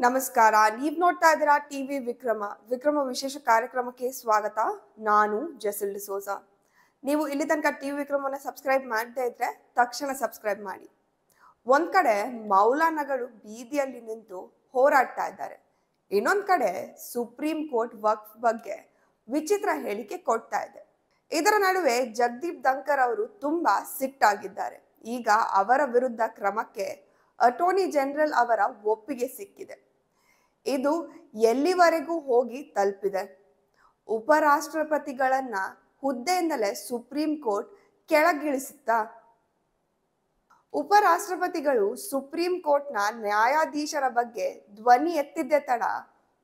ನಮಸ್ಕಾರ. ನೀವು ನೋಡ್ತಾ ಇದ್ದೀರಾ ಟಿವಿ ವಿಕ್ರಮ ವಿಶೇಷ ಕಾರ್ಯಕ್ರಮಕ್ಕೆ ಸ್ವಾಗತ. ನಾನು ಜೆಸಿಲ್ ಡಿಸೋಜಾ. ನೀವು ಇಲ್ಲಿ ತನಕ ಟಿವಿ ವಿಕ್ರಮನ ಸಬ್ಸ್ಕ್ರೈಬ್ ಮಾಡದೇ ಇದ್ರೆ ತಕ್ಷಣ ಸಬ್ಸ್ಕ್ರೈಬ್ ಮಾಡಿ. ಒಂದ್ ಕಡೆ ಮೌಲಾನಗಳು ಬೀದಿಯಲ್ಲಿ ನಿಂತು ಹೋರಾಡ್ತಾ ಇದ್ದಾರೆ, ಇನ್ನೊಂದ್ ಕಡೆ ಸುಪ್ರೀಂ ಕೋರ್ಟ್ ವಕ್ಫ್ ಬಗ್ಗೆ ವಿಚಿತ್ರ ಹೇಳಿಕೆ ಕೊಡ್ತಾ ಇದೆ. ಇದರ ನಡುವೆ ಜಗದೀಪ್ ಧನ್ಕರ್ ಅವರು ತುಂಬಾ ಸಿಟ್ಟಾಗಿದ್ದಾರೆ. ಈಗ ಅವರ ವಿರುದ್ಧ ಕ್ರಮಕ್ಕೆ ಅಟಾರ್ನಿ ಜನರಲ್ ಅವರ ಒಪ್ಪಿಗೆ ಸಿಕ್ಕಿದೆ. ಇದು ಎಲ್ಲಿವರೆಗೂ ಹೋಗಿ ತಲುಪಿದೆ? ಉಪರಾಷ್ಟ್ರಪತಿಗಳನ್ನ ಹುದ್ದೆಯಿಂದಲೇ ಸುಪ್ರೀಂ ಕೋರ್ಟ್ ಕೆಳಗಿಳಿಸುತ್ತಾ? ಉಪರಾಷ್ಟ್ರಪತಿಗಳು ಸುಪ್ರೀಂ ಕೋರ್ಟ್ನ ನ್ಯಾಯಾಧೀಶರ ಬಗ್ಗೆ ಧ್ವನಿ ಎತ್ತಿದ್ದೇ ತಡ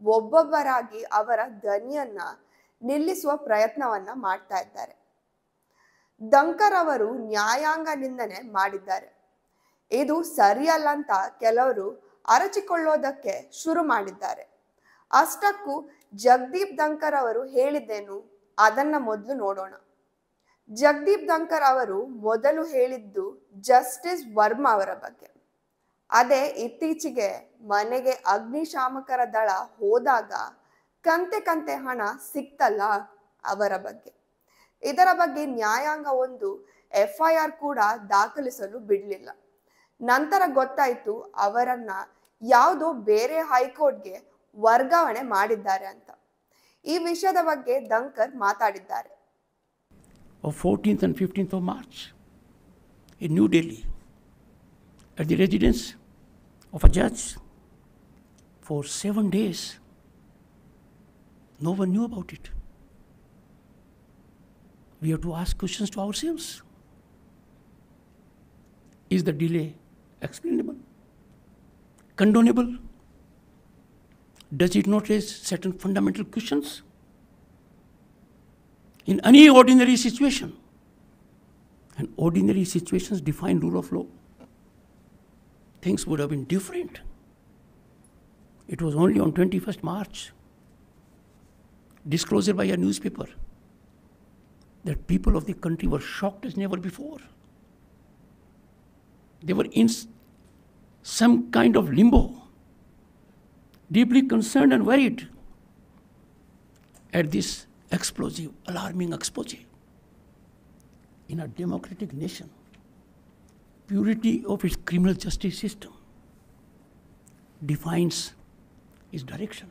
ಒಬ್ಬೊಬ್ಬರಾಗಿ ಅವರ ಧ್ವನಿಯನ್ನ ನಿಲ್ಲಿಸುವ ಪ್ರಯತ್ನವನ್ನ ಮಾಡ್ತಾ ಇದ್ದಾರೆ. ಧನ್ಕರ್ ಅವರು ನ್ಯಾಯಾಂಗ ನಿಂದನೆ ಮಾಡಿದ್ದಾರೆ. ಇದು ಸರಿಯಲ್ಲ ಅಂತ ಕೆಲವರು ಅರಚಿಕೊಳ್ಳೋದಕ್ಕೆ ಶುರು ಮಾಡಿದ್ದಾರೆ. ಅಷ್ಟಕ್ಕೂ ಜಗದೀಪ್ ಧನ್ಕರ್ ಅವರು ಹೇಳಿದ್ದೇನು ಅದನ್ನ ಮೊದಲು ನೋಡೋಣ. ಜಗದೀಪ್ ಧನ್ಕರ್ ಅವರು ಮೊದಲು ಹೇಳಿದ್ದು ಜಸ್ಟಿಸ್ ವರ್ಮಾ ಅವರ ಬಗ್ಗೆ. ಅದೇ ಇತ್ತೀಚೆಗೆ ಮನೆಗೆ ಅಗ್ನಿಶಾಮಕರ ದಳ ಹೋದಾಗ ಕಂತೆ ಹಣ ಸಿಕ್ತಲ್ಲ ಅವರ ಬಗ್ಗೆ. ಇದರ ಬಗ್ಗೆ ನ್ಯಾಯಾಂಗ ಒಂದು FIR ಕೂಡ ದಾಖಲಿಸಲು ಬಿಡಲಿಲ್ಲ. ನಂತರ ಗೊತ್ತಾಯ್ತು ಅವರನ್ನ ಯಾವುದೋ ಬೇರೆ ಹೈಕೋರ್ಟ್ಗೆ ವರ್ಗಾವಣೆ ಮಾಡಿದ್ದಾರೆ ಅಂತ. ಈ ವಿಷಯದ ಬಗ್ಗೆ ಧನ್ಕರ್ ಮಾತಾಡಿದ್ದಾರೆ. 14th and 15th of March in New Delhi at the residence of a judge for 7 days. No one knew about it. We have to ask questions to ourselves. Is the delay explainable? Condonable? Does it not raise certain fundamental questions? In any ordinary situation, and ordinary situations define rule of law, things would have been different. It was only on 21st March, disclosure by a newspaper, that people of the country were shocked as never before. They were in some kind of limbo, deeply concerned and worried at this explosive, alarming expose. In a democratic nation, purity of its criminal justice system defines its direction.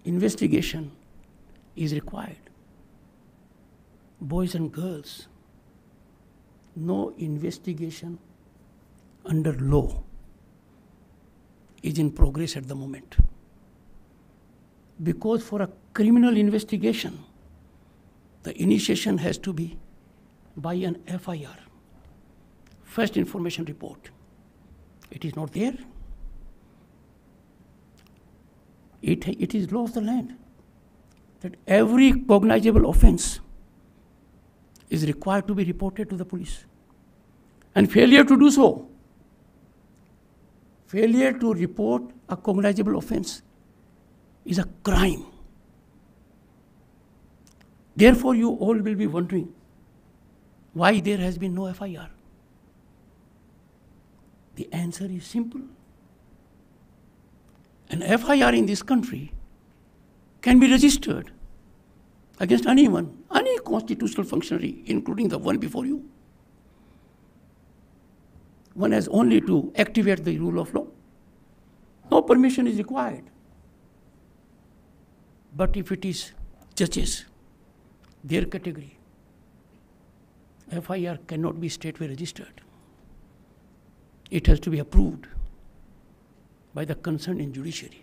Investigation is required. Boys and girls, no investigation under law is in progress at the moment. Because for a criminal investigation, the initiation has to be by an FIR, first information report. It is not there. It is law of the land that every cognizable offense is required to be reported to the police. And failure to do so, failure to report a cognizable offense is a crime. Therefore, you all will be wondering why there has been no FIR. The answer is simple. An FIR in this country can be registered against anyone, any constitutional functionary, including the one before you. One has only to activate the rule of law. No permission is required. But if it is judges, their category, FIR cannot be straightway registered. It has to be approved by the concerned in judiciary.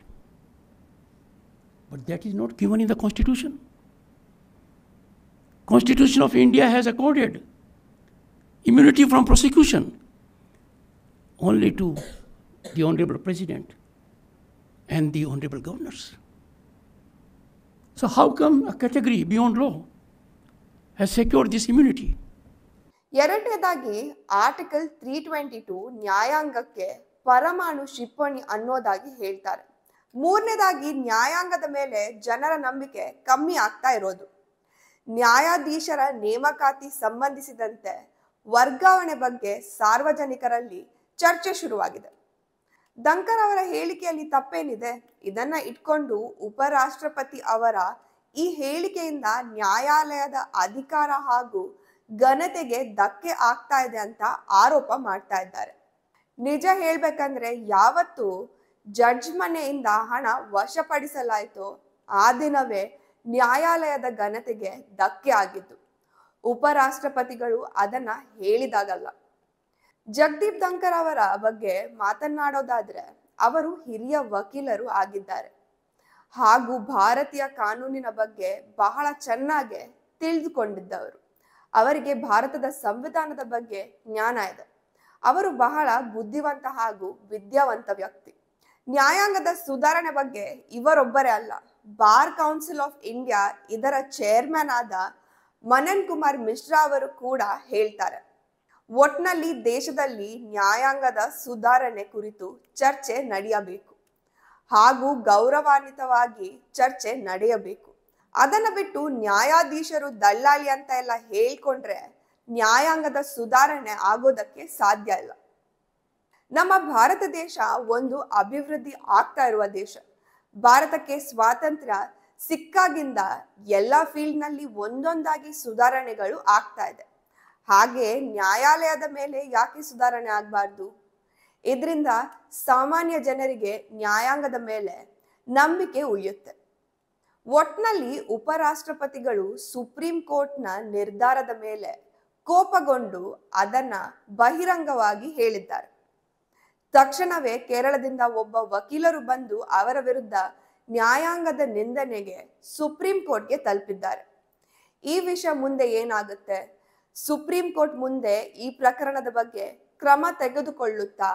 But that is not given in the Constitution. Constitution of India has accorded immunity from prosecution only to the Honorable President and the Honorable Governors. So how come a category beyond law has secured this immunity? ಎರಡನೇದಾಗಿ article 322 ನ್ಯಾಯಾಂಗಕ್ಕೆ ಪರಮಾಣು ಕ್ಷಿಪಣಿ ಅನ್ನೋದಾಗಿ ಹೇಳ್ತಾರೆ. ಮೂರನೇದಾಗಿ ನ್ಯಾಯಾಂಗದ ಮೇಲೆ ಜನರ ನಂಬಿಕೆ ಕಮ್ಮಿ ಆಗ್ತಾ ಇರೋದು. ನ್ಯಾಯಾಧೀಶರ ನೇಮಕಾತಿ ಸಂಬಂಧಿಸಿದಂತೆ ವರ್ಗಾವಣೆ ಬಗ್ಗೆ ಸಾರ್ವಜನಿಕರಲ್ಲಿ ಚರ್ಚೆ ಶುರುವಾಗಿದೆ. ದಂಕರ್ ಅವರ ಹೇಳಿಕೆಯಲ್ಲಿ ತಪ್ಪೇನಿದೆ? ಇದನ್ನ ಇಟ್ಕೊಂಡು ಉಪರಾಷ್ಟ್ರಪತಿ ಅವರ ಈ ಹೇಳಿಕೆಯಿಂದ ನ್ಯಾಯಾಲಯದ ಅಧಿಕಾರ ಹಾಗೂ ಘನತೆಗೆ ಧಕ್ಕೆ ಆಗ್ತಾ ಇದೆ ಅಂತ ಆರೋಪ ಮಾಡ್ತಾ ಇದ್ದಾರೆ. ನಿಜ ಹೇಳ್ಬೇಕಂದ್ರೆ ಯಾವತ್ತು ಜಡ್ಜ್ ಮನೆಯಿಂದ ಹಣ ವಶಪಡಿಸಲಾಯಿತೋ ಆ ದಿನವೇ ನ್ಯಾಯಾಲಯದ ಘನತೆಗೆ ಧಕ್ಕೆ ಆಗಿದ್ದು. ಉಪರಾಷ್ಟ್ರಪತಿಗಳು ಅದನ್ನ ಹೇಳಿದಾಗಲ್ಲ. ಜಗದೀಪ್ ಧಂಕರ್ ಅವರ ಬಗ್ಗೆ ಮಾತನಾಡೋದಾದ್ರೆ ಅವರು ಹಿರಿಯ ವಕೀಲರು ಆಗಿದ್ದಾರೆ ಹಾಗೂ ಭಾರತೀಯ ಕಾನೂನಿನ ಬಗ್ಗೆ ಬಹಳ ಚೆನ್ನಾಗಿ ತಿಳಿದುಕೊಂಡಿದ್ದವರು. ಅವರಿಗೆ ಭಾರತದ ಸಂವಿಧಾನದ ಬಗ್ಗೆ ಜ್ಞಾನ ಇದೆ. ಅವರು ಬಹಳ ಬುದ್ಧಿವಂತ ಹಾಗೂ ವಿದ್ಯಾವಂತ ವ್ಯಕ್ತಿ. ನ್ಯಾಯಾಂಗದ ಸುಧಾರಣೆ ಬಗ್ಗೆ ಇವರೊಬ್ಬರೇ ಅಲ್ಲ, ಬಾರ್ ಕೌನ್ಸಿಲ್ ಆಫ್ ಇಂಡಿಯಾ ಇದರ ಚೇರ್ಮನ್ ಆದ ಮನನ್ ಕುಮಾರ್ ಮಿಶ್ರಾ ಅವರು ಕೂಡ ಹೇಳ್ತಾರೆ. ಒಟ್ನಲ್ಲಿ ದೇಶದಲ್ಲಿ ನ್ಯಾಯಾಂಗದ ಸುಧಾರಣೆ ಕುರಿತು ಚರ್ಚೆ ನಡೆಯಬೇಕು ಹಾಗೂ ಗೌರವಾನ್ವಿತವಾಗಿ ಚರ್ಚೆ ನಡೆಯಬೇಕು. ಅದನ್ನ ಬಿಟ್ಟು ನ್ಯಾಯಾಧೀಶರು ದಳ್ಳಾಳಿ ಅಂತ ಎಲ್ಲ ಹೇಳ್ಕೊಂಡ್ರೆ ನ್ಯಾಯಾಂಗದ ಸುಧಾರಣೆ ಆಗೋದಕ್ಕೆ ಸಾಧ್ಯ ಇಲ್ಲ. ನಮ್ಮ ಭಾರತ ದೇಶ ಒಂದು ಅಭಿವೃದ್ಧಿ ಆಗ್ತಾ ಇರುವ ದೇಶ. ಭಾರತಕ್ಕೆ ಸ್ವಾತಂತ್ರ್ಯ ಸಿಕ್ಕಾಗಿಂದ ಎಲ್ಲ ಫೀಲ್ಡ್ ನಲ್ಲಿ ಒಂದೊಂದಾಗಿ ಸುಧಾರಣೆಗಳು ಆಗ್ತಾ ಇದೆ. ಹಾಗೆ ನ್ಯಾಯಾಲಯದ ಮೇಲೆ ಯಾಕೆ ಸುಧಾರಣೆ ಆಗಬಾರ್ದು? ಇದರಿಂದ ಸಾಮಾನ್ಯ ಜನರಿಗೆ ನ್ಯಾಯಾಂಗದ ಮೇಲೆ ನಂಬಿಕೆ ಉಳಿಯುತ್ತೆ. ಒಟ್ನಲ್ಲಿ ಉಪರಾಷ್ಟ್ರಪತಿಗಳು ಸುಪ್ರೀಂ ಕೋರ್ಟ್ನ ನಿರ್ಧಾರದ ಮೇಲೆ ಕೋಪಗೊಂಡು ಅದನ್ನ ಬಹಿರಂಗವಾಗಿ ಹೇಳಿದ್ದಾರೆ. ತಕ್ಷಣವೇ ಕೇರಳದಿಂದ ಒಬ್ಬ ವಕೀಲರು ಬಂದು ಅವರ ವಿರುದ್ಧ ನ್ಯಾಯಾಂಗದ ನಿಂದನೆಗೆ ಸುಪ್ರೀಂ ಕೋರ್ಟ್ಗೆ ತಲುಪಿದ್ದಾರೆ. ಈ ವಿಷಯ ಮುಂದೆ ಏನಾಗುತ್ತೆ? ಸುಪ್ರೀಂ ಕೋರ್ಟ್ ಮುಂದೆ ಈ ಪ್ರಕರಣದ ಬಗ್ಗೆ ಕ್ರಮ ತೆಗೆದುಕೊಳ್ಳುತ್ತಾ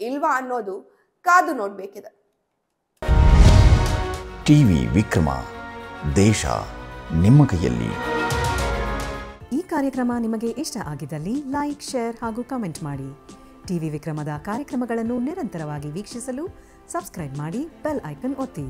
ಇಲ್ವಾ ಅನ್ನೋದು ಕಾದು ನೋಡ್ಬೇಕಿದೆ. ಟಿವಿ ವಿಕ್ರಮ, ದೇಶ ನಿಮ್ಮ ಕೈಯಲ್ಲಿ. ಈ ಕಾರ್ಯಕ್ರಮ ನಿಮಗೆ ಇಷ್ಟ ಆಗಿದ್ದಲ್ಲಿ ಲೈಕ್, ಶೇರ್ ಹಾಗೂ ಕಮೆಂಟ್ ಮಾಡಿ. ಟಿವಿ ವಿಕ್ರಮದ ಕಾರ್ಯಕ್ರಮಗಳನ್ನು ನಿರಂತರವಾಗಿ ವೀಕ್ಷಿಸಲು ಸಬ್ಸ್ಕ್ರೈಬ್ ಮಾಡಿ, ಬೆಲ್ ಐಕನ್ ಒತ್ತಿ.